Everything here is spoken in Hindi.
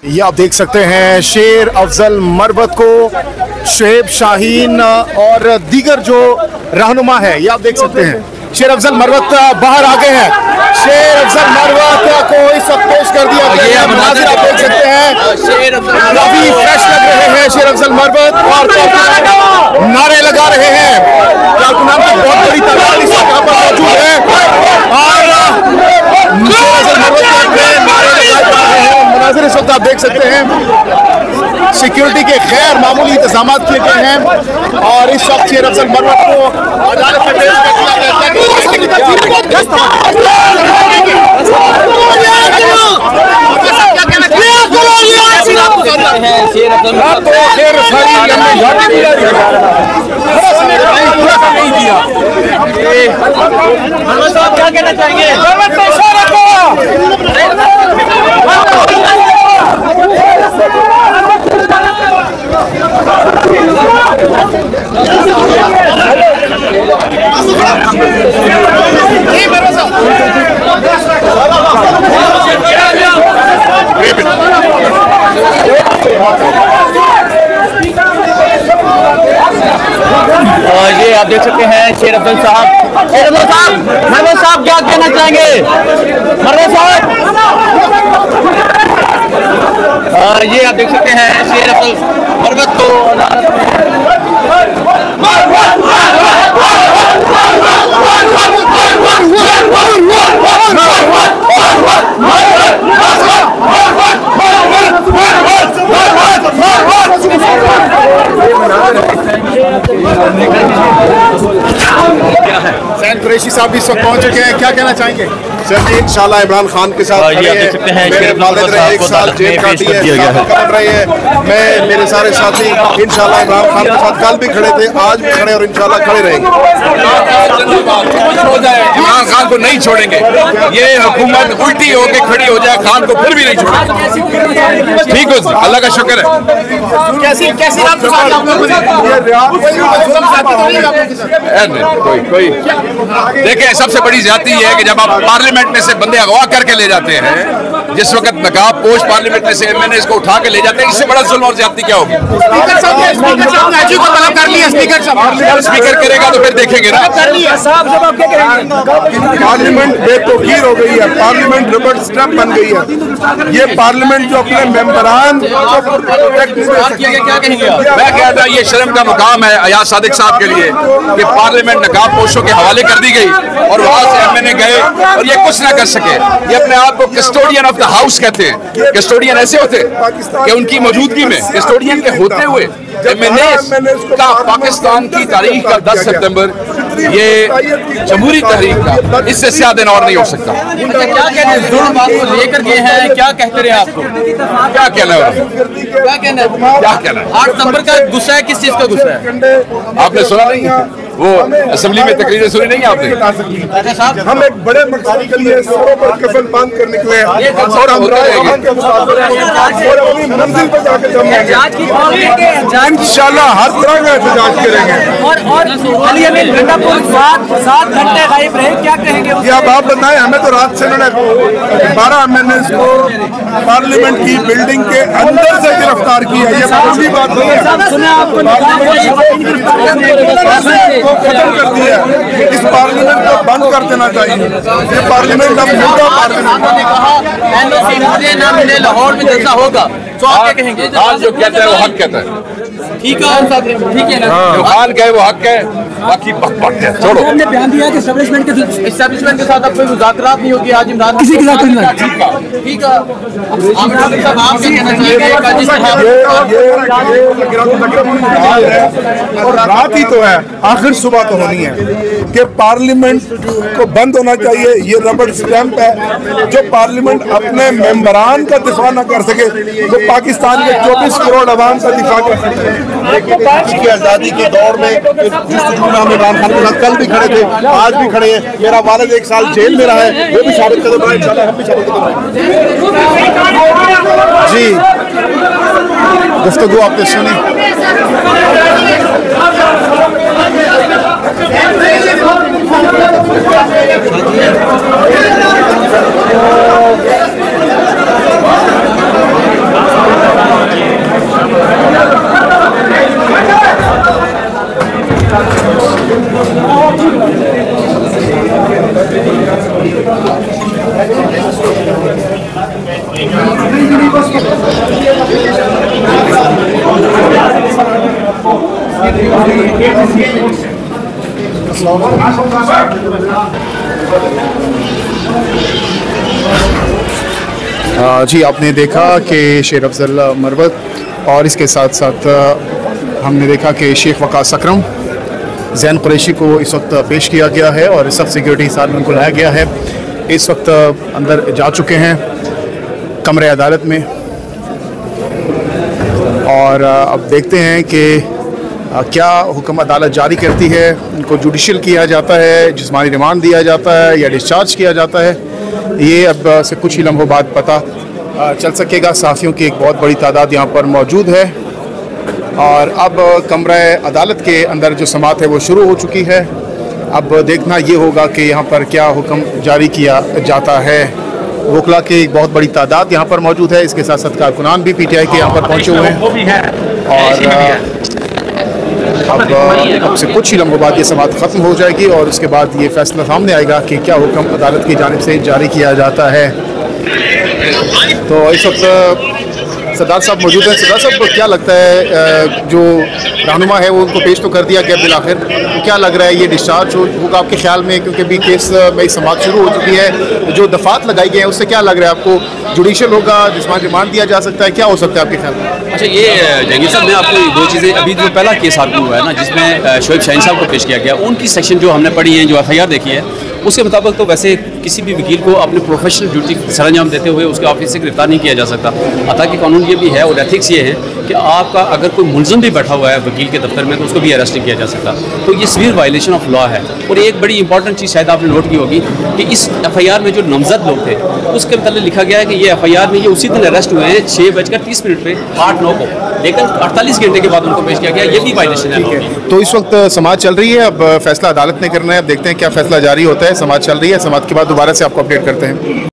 ये आप देख सकते हैं शेर अफजल मरवत को शुएब शाहीन और दीगर जो रहनुमा है, ये आप देख सकते हैं शेर अफजल मरवत बाहर आ गए हैं। शेर अफजल मरवत को इस वक्त पेश कर दिया गया है। मनाजिर आप देख सकते हैं, काफी फ्रेश लग रहे हैं शेर अफजल मरवत और नारे लगा रहे हैं। कारकुनान की बहुत बड़ी तादाद इस वक्त यहाँ पर मौजूद है और शेर अफजल मरवत के नारे लगाए जा रहे हैं। मनाजिर इस वक्त आप देख सकते हैं, सिक्योरिटी के गैर मामूली इंतजाम किए गए हैं और इस वक्त शेर अफजल मरवत को अदालत में पेश कर दिया गया है। क्या कहना चाहेंगे? ये आप देख सकते हैं शेर अफजल साहब, मरवत साहब क्या कहना चाहेंगे? मरवत साहब, ये आप देख सकते हैं शेर अफजल मरवत को सैन कुरैशी साहब इस वक्त पहुंच चुके हैं, क्या कहना चाहेंगे? सर जी इंशाल्लाह इमरान खान के साथ खड़े हैं। मेरे वालिद ने 1 साल जेल काटी है, बन रहे हैं। मैं मेरे सारे साथी इंशाल्लाह इमरान खान के साथ कल भी खड़े थे, आज भी खड़े और इंशाल्लाह खड़े रहेंगे। इमरान खान को नहीं छोड़ेंगे। ये हुकूमत उल्टी होके खड़ी हो जाए, खान को फिर भी नहीं छोड़ेंगे। ठीक हो, अल्लाह का शुक्र है। कोई देखिए, सबसे बड़ी ज्यादती ये है कि जब आप पार्लियामेंट में से बंदे अगवा करके ले जाते हैं, जिस वक्त नकाब पोश पार्लियामेंट में से एमएनए इसको उठा के ले जाते हैं, इससे बड़ा जुल्म और ज्यादती क्या होगी? स्पीकर करेगा तो फिर देखेंगे ना। पार्लियामेंट बेतौकीर हो गई है, पार्लियामेंट रबड़ स्टैंप बन गई है। ये पार्लियामेंट जो अपने मेंबरान मैं कहता ये शर्म का मुकाम है अयाज सादिक साहब के लिए कि पार्लियामेंट नकाब पोशों के हवाले कर दी गई और वहां से एमएनए गए और ये कुछ ना कर सके। ये अपने आप को कस्टोडियन ऑफ द हाउस कहते हैं। कस्टोडियन ऐसे होते कि उनकी मौजूदगी में कस्टोडियन के होते हुए एमएनए का पाकिस्तान की तारीख का 10 सितंबर ये जमहूरी तहरीक का इससे ज्यादा और नहीं हो सकता। क्या कहते हैं जुल्म को लेकर के हैं, क्या कहते रहे आपको? क्या कहना है? क्या कहना है? 8 सितंबर का गुस्सा है, किस चीज का गुस्सा है? आपने सुना नहीं वो असेंबली में तकरीरें सुनी नहीं आपने? हम एक बड़े मकसद के लिए सरों पर कफन बांध कर निकले और हम मंजिल पर जाकर इंशाल्लाह हर तरह का एहतजाज करेंगे। और 7 घंटे गायब रहे, क्या कहेंगे? ये अब आप बताएं, हमें तो रात से उन्होंने 12 एमएनए को पार्लियामेंट की बिल्डिंग के अंदर से गिरफ्तार किया। ये बड़ी बात है, खत्म कर दिया। इस पार्लियामेंट को बंद कर देना चाहिए। ये पार्लियामेंट अब मुद्दा पार्लियामेंट लाहौर में जलसा होगा तो आप क्या कहेंगे? खान जो कहता है वो हक कहता है। ठीक है, ठीक है ना, जो खान कहे वो हक है, बाकी बक है। छोड़ो। हमने बयान दिया कि एस्टेब्लिशमेंट के साथ अब कोई मुज़ाकरात नहीं होगी। आज इमरान किसी के साथ नहीं। ठीक है, और रात ही तो है, आखिर सुबह तो होनी है कि पार्लियामेंट को बंद होना चाहिए। ये रबड़ स्टैंप है। जो पार्लियामेंट अपने मेंबरान का दिफा न कर सके तो पाकिस्तान के 24 करोड़ अवाम का दिफा कर सके। की आज़ादी के दौर में हम इमरान खान के साथ कल भी खड़े थे, आज भी खड़े हैं। मेरा वालिद 1 साल जेल में रहा है, वो भी साबित कदम रहा है, इंशाल्लाह हम भी साबित कदम रहेंगे। जी गुफ्तगू आपने सुनी। जी, आपने देखा कि शेर अफजल मरवत और इसके साथ साथ हमने देखा कि शेख वकास अकरम जैन कुरैशी को इस वक्त पेश किया गया है और सख्त सिक्योरिटी साथ में उनको लाया गया है। इस वक्त अंदर जा चुके हैं कमरे अदालत में और अब देखते हैं कि क्या हुक्म अदालत जारी करती है। उनको जुडिशल किया जाता है, जिस्मानी रिमांड दिया जाता है या डिस्चार्ज किया जाता है, ये अब से कुछ ही लम्हों बाद पता चल सकेगा। साफ़ियों की एक बहुत बड़ी तादाद यहाँ पर मौजूद है और अब कमरा अदालत के अंदर जो समाअत है वो शुरू हो चुकी है। अब देखना ये होगा कि यहाँ पर क्या हुक्म जारी किया जाता है। वकला की एक बहुत बड़ी तादाद यहाँ पर मौजूद है। इसके साथ साथ कारकुनान भी PTI के यहाँ पर पहुँचे हुए हैं और अब से कुछ ही लम्हों बाद ये समाअत ख़त्म हो जाएगी और उसके बाद ये फैसला सामने आएगा कि क्या हुक्म अदालत की जानिब से जारी किया जाता है। तो इस वक्त सरदार साहब मौजूद हैं। सरदार साहब, क्या लगता है जो रहनुमा है वो उनको पेश तो कर दिया गया बिलाखिर, तो क्या लग रहा है ये डिस्चार्ज होगा आपके ख्याल में? क्योंकि अभी केस में समाअत शुरू हो चुकी है, जो दफात लगाई गई है उससे क्या लग रहा है आपको? जुडिशल होगा, जिस्मानी रिमांड दिया जा सकता है, क्या हो सकता है आपके ख्याल में? अच्छा, ये जहांगीर साहब, मैं आपको दो चीज़ें, अभी जो पहला केस आपको हुआ है ना जिसमें शोएब शाहीन साहब को पेश किया गया, उनकी सेक्शन जो हमने पढ़ी है, जो FIR देखी है, उसके मुताबिक तो वैसे किसी भी वकील को अपने प्रोफेशनल ड्यूटी सरंजाम देते हुए उसके ऑफिस से गिरफ्तार नहीं किया जा सकता। अतः कि कानून ये भी है और एथिक्स ये है कि आपका अगर कोई मुलज़िम भी बैठा हुआ है वकील के दफ्तर में तो उसको भी अरेस्ट नहीं किया जा सकता। तो ये सीवियर वायलेशन ऑफ लॉ है। और एक बड़ी इंपॉर्टेंट चीज़ शायद आपने नोट की होगी कि इस FIR में जो नामजद लोग थे उसके मतलब लिखा गया है कि ये FIR में ये उसी दिन अरेस्ट हुए हैं 6:30 पे 8/9 को, लेकिन 48 घंटे के बाद उनको पेश किया गया। ये भी वायलेशन है। तो इस वक्त समाअत चल रही है, अब फैसला अदालत ने करना है। अब देखते हैं क्या फैसला जारी होता है। समाअत चल रही है, समाअत के बाद दोबारा से आपको अपडेट करते हैं।